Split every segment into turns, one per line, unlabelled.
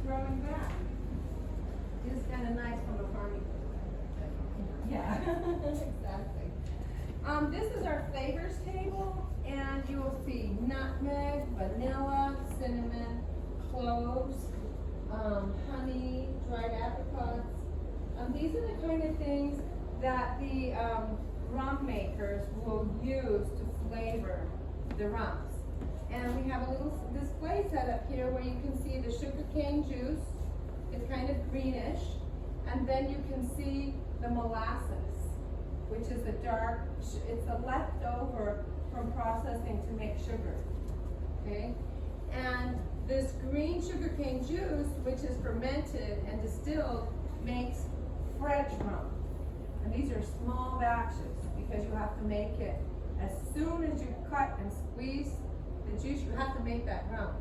growing back. It's kind of nice from a farming perspective. Yeah, exactly. This is our flavors table, and you will see nutmeg, vanilla, cinnamon, cloves, honey, dried apricots. These are the kind of things that the rum makers will use to flavor the rums. And we have a little display set up here where you can see the sugarcane juice. It's kind of greenish. And then you can see the molasses, which is a dark, it's a leftover from processing to make sugar, okay? And this green sugarcane juice, which is fermented and distilled, makes French rum. And these are small batches because you have to make it as soon as you cut and squeeze the juice, you have to make that rum.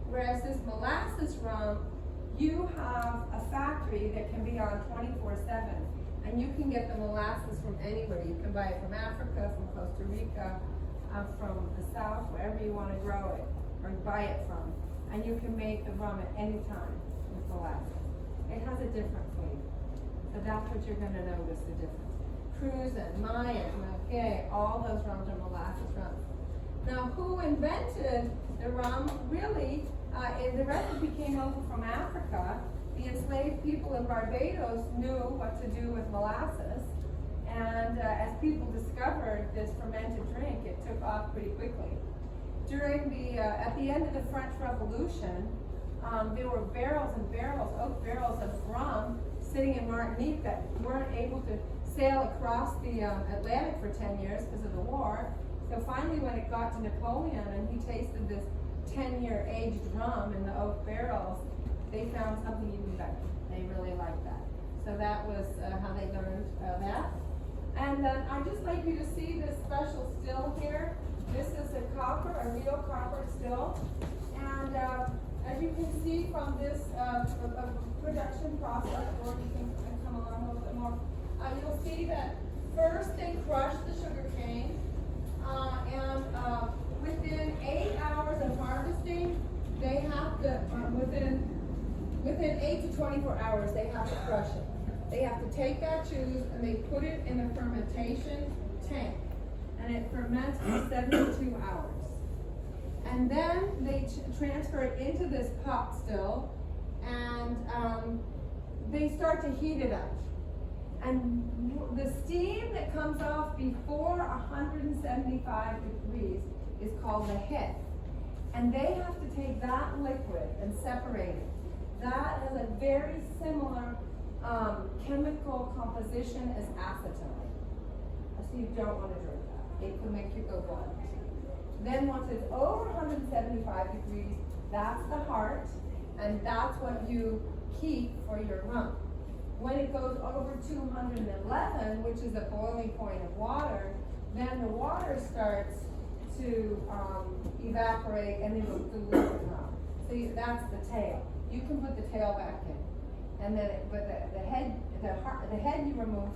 Whereas this molasses rum, you have a factory that can be on 24/7, and you can get the molasses from anywhere. You can buy it from Africa, from Costa Rica, from the south, wherever you want to grow it or buy it from. And you can make the rum at any time with molasses. It has a different flavor. So that's what you're going to notice the difference. Cruzan, Mayan, okay, all those rums are molasses rums. Now, who invented the rum? Really, the recipe came over from Africa. The enslaved people in Barbados knew what to do with molasses. And as people discovered this fermented drink, it took off pretty quickly. During at the end of the French Revolution, there were barrels and barrels, oak barrels of rum sitting in Martinique that weren't able to sail across the Atlantic for 10 years because of the war. So finally, when it got to Napoleon and he tasted this 10-year aged rum in the oak barrels, they found something even better. They really liked that. So that was how they learned that. And then I'd just like you to see this special still here. This is a copper, a real copper still. And as you can see from this production process, or you can come along a little bit more, you'll see that first they crush the sugar cane, and within 8 hours of harvesting, they have to, within 8 to 24 hours, they have to crush it. They have to take that juice and they put it in a fermentation tank, and it ferments for 72 hours. And then they transfer it into this pot still, and they start to heat it up. And the steam that comes off before 175 degrees is called the head. And they have to take that liquid and separate it. That has a very similar chemical composition as acetone. So you don't want to drink that. It can make you go blind. Then once it's over 175 degrees, that's the heart, and that's what you keep for your rum. When it goes over 211, which is the boiling point of water, then the water starts to evaporate and it'll dilute the rum. So that's the tail. You can put the tail back in, and then but the head you remove,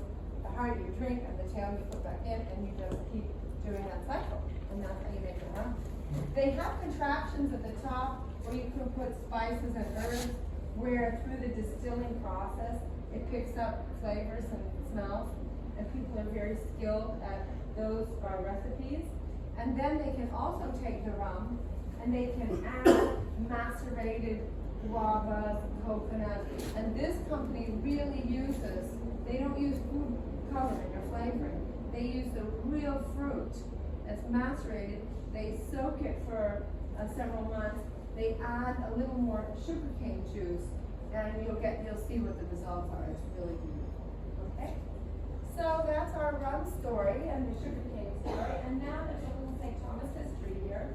the heart you drink, and the tail you put back in, and you just keep doing that cycle, and that's how you make the rum. They have contraptions at the top where you can put spices and herbs, where through the distilling process it picks up flavors and smells, and people are very skilled at those recipes. And then they can also take the rum and they can add macerated guavas, coconut, and this company really uses, they don't use food coloring or flavoring, they use the real fruit that's macerated, they soak it for several months, they add a little more sugarcane juice, and you'll see what the results are. It's really beautiful. Okay? So that's our rum story and the sugarcane story, and now there's a little St. Thomas history here.